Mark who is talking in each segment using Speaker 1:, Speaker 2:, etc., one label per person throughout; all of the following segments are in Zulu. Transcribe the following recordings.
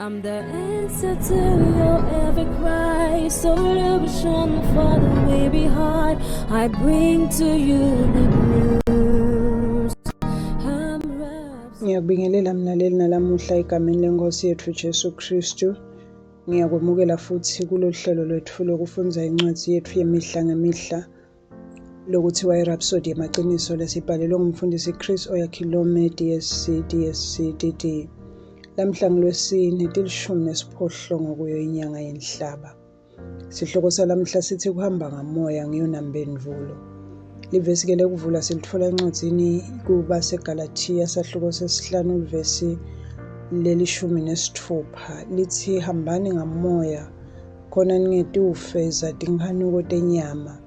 Speaker 1: I'm the answer to your every cry. Solution for the way behind. I bring to you the news.
Speaker 2: Ngiyakubingelela mlaleli nalamuhla egameni lenkosi yethu Jesu Kristu. Ngiyakwemukela futhi kulolu hlelo lwethu lokufunda incwadi yethu yemihla ngemihla lokuthiwa iRhapsody yamaqiniso lesibhalelwe ngumfundisi Chris Oyakhilome DSC. Lamhla ngolwesine tilishumi nesiphohlongo kuyo inyanga yenhlaba. Sihloko salamhla sithi kuhamba ngamoya ngiyonambendvulo. Livesi ke lekuvula silithola encwadzini kubaseGalatia sahluko sesihlanu ivesi lelishumi nesithupha lithi hambani ngamoya khona ningeti ufeza tinkhanuko tenyama.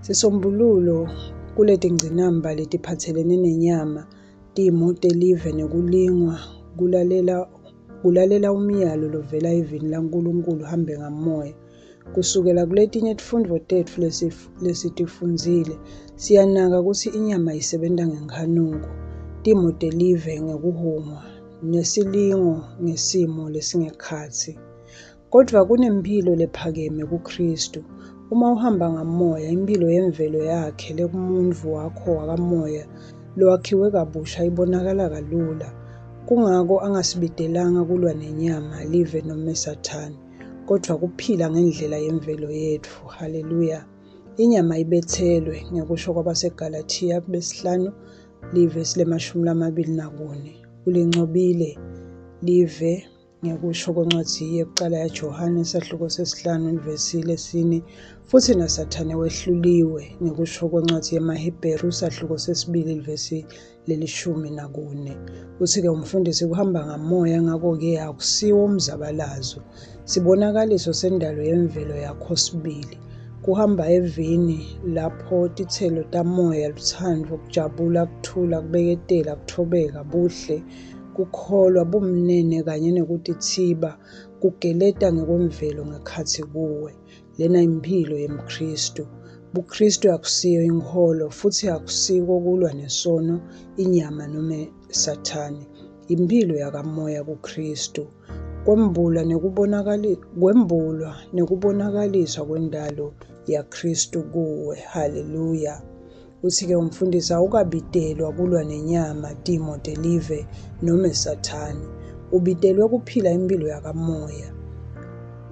Speaker 2: Sisombululo kuleti ngcinamba letiphathelene nenyama tiyimoto elive nekulingwa kulalela umyalo lovela evini laNkulunkulu hambe ngamoya. Kusukela kuletinye tifundvo tetfu lesitifundzile siyanaka kutsi inyama isebenta ngenkhanuko, timoto elive ngekuhumwa, nesilingo ngesimo lesingekhatsi. Kodvwa kunemphilo lephakeme kuKristu. Uma uhamba ngamoya, imphilo yemvelo yakhe lekumuntfu wakho wakamoya lowakhiwe kabusha ibonakala kalula. Kungako angasibitelanga kulwa nenyama, live noma Sathane, kodvwa kuphila ngendlela yemvelo yetfu. Haleluya. Inyama ibethelwe ngekusho kwabaseGalatia besihlanu livesi le-24. Ulincobile live ngekusho kwencwadzi yekucala yaJohane sahluko sesihlanu ivesi lesine. Futhi naSathane wehluliwe ngekusho kwencwadzi yemaHebheru sahluko sesibili ivesi lelishumi-4. Uthi-ke umfundisi kuhamba ngamoya, ngako-ke akusiwo umzabalazo. Sibonakaliso sendalo yemvelo yakho sibili. Kuhamba evini lapho titselo tamoya, lutsandvo, kujabula, kuthula, kubeketela, kuthobeka, buhle, kukholwa, bumnene kanye nekutitsiba kugeleta ngekwemvelo ngekhatsi kuwe. Lena imphilo yemKristu. BuKristu akusiyo inkholo futhi akusiko kulwa nesono, inyama noma Sathane. Imphilo yakamoya kuKristu. Kwembulwa nekubonakaliswa kwendalo yaKristu kuwe. Haleluya. Uthi-ke umfundisi awukabitelwa kulwa nenyama, timoto elive noma Sathane. Ubitelwe kuphila imphilo yakamoya.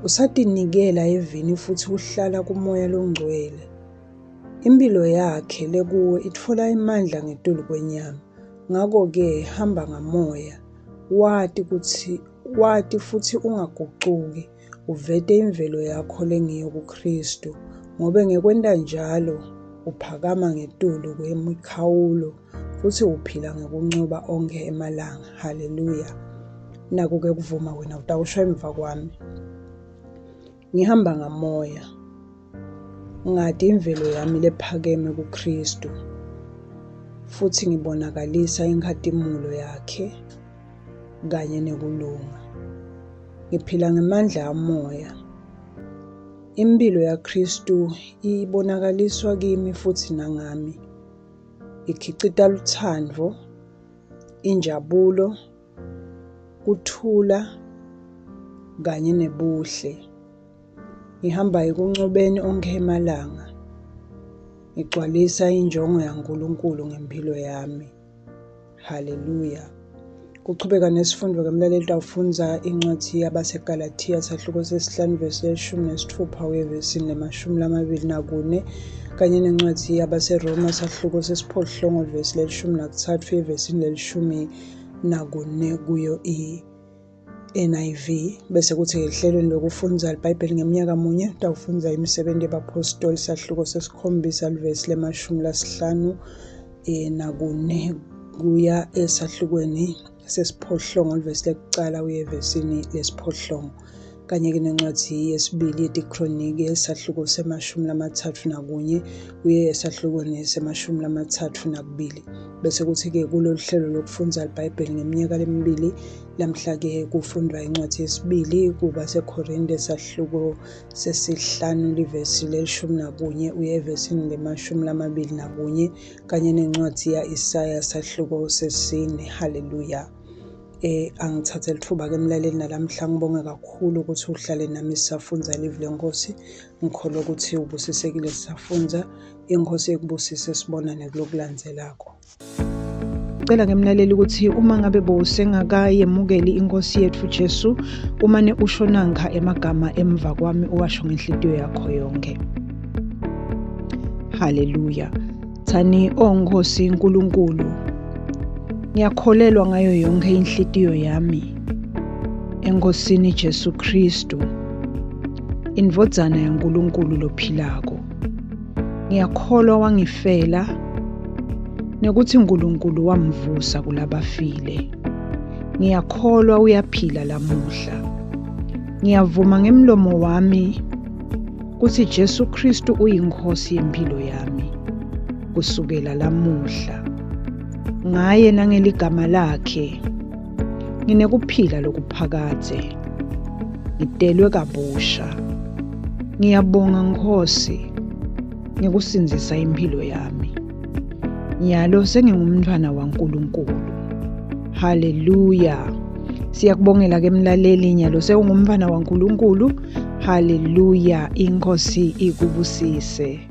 Speaker 2: Usatinikela evini futhi uhlala kumoya longcwele. Imphilo yakhe lekuwe itfola imandla ngetulu kwenyama. Ngako-ke hamba ngamoya. Wati futhi ungagucuki. Uvete imvelo yakho lengiyo kuKristu. Ngobe ngekwenta njalo uphakama ngetulu kwemikhawulo futhi uphila ngekuncoba onke emalanga. Haleluya. Naku-ke kuvuma wena utawusho emva kwami. Ngihamba ngamoya. Ngati imvelo yami lephakeme kuKristu. Futhi ngibonakalisa inkhatimulo yakhe kanye nekulunga. Ngiphila ngemandla amoya. Imphilo yaKristu ibonakaliswa kimi futhi nangami. Ikhicita lutsandvo, injabulo, kuthula kanye nebuhle. Ngihamba ekuncobeni onke emalanga. Ngigcwalisa injongo yaNkulunkulu ngemphilo yami. Haleluya. Kuchubeka nesifundo kemlaleli tawufunza incwadi yabaseGalatia sahluko sesihlanu ivesi lelishumi nesithupha kuya evesini le-24 kanye nencwadi yabaseRoma sahluko sesiphohlongo ivesi lelishumi nakuthathu evesini lelishumi-4 kuyo NIV. Bese kuthi ehlelweni lokufundza iBhayibheli ngeminyaka munye tawufunza imisebenti yabapostoli sahluko sesikhombisa livesi le-14 kuya esahlukweni sesiphohlongo livesi lekucala uye evesini lesiphohlongo. Kanye-ke nencwadzi yesibili yetiKronike esahluko se-31 uye esahlukweni se-32. Bese kuthi-ke kulolu hlelo lokufundza iBhayibheli ngeminyaka lemibili lamhla-ke kufundwa incwadi yesibili kubaseKorinte sahluko sesihlanu livesi lelishumi-1 uye evesini le-21 kanye nencwadi ya-Isaya sahluko sesine. Haleluya. Angithathe lithuba ke mlaleli nalamhla ngibonge kakhulu ukuthi uhlale nami sisafunza live lenkosi. Ngikholwa ukuthi ubusisekile sisafunza. Inkosi ekubusise sibonane kulokulandzelako. Ngicela ke mlaleli ukuthi uma ngabe bowusengakayemukeli inkosi yethu Jesu, umane usho nanka emagama emva kwami uwasho ngenhliziyo yakho yonke. Haleluya. Thani Nkosi uNkulunkulu, ngiyakholelwa ngayo yonke inhliziyo yami eNkosini Jesu Kristu, indvodzana yaNkulunkulu lophilako. Ngiyakholwa wangifela nekuthi uNkulunkulu wamvusa kulabafile. Ngiyakholwa uyaphila lamuhla. Ngiyavuma ngemlomo wami ukuthi Jesu Kristu uyinkosi yempilo yami kusukela lamuhla. Ngaye nangeligama lakhe nginekuphila lokuphakade, ngidelwe kabusha. Ngiyabonga Nkosi ngekusinzisa impilo yami. Nyalo sengingumntwana waNkulunkulu. Haleluya. Siyakubongela ke mlaleli, nyalo sewungumntwana waNkulunkulu. Haleluya. Inkosi ikubusise.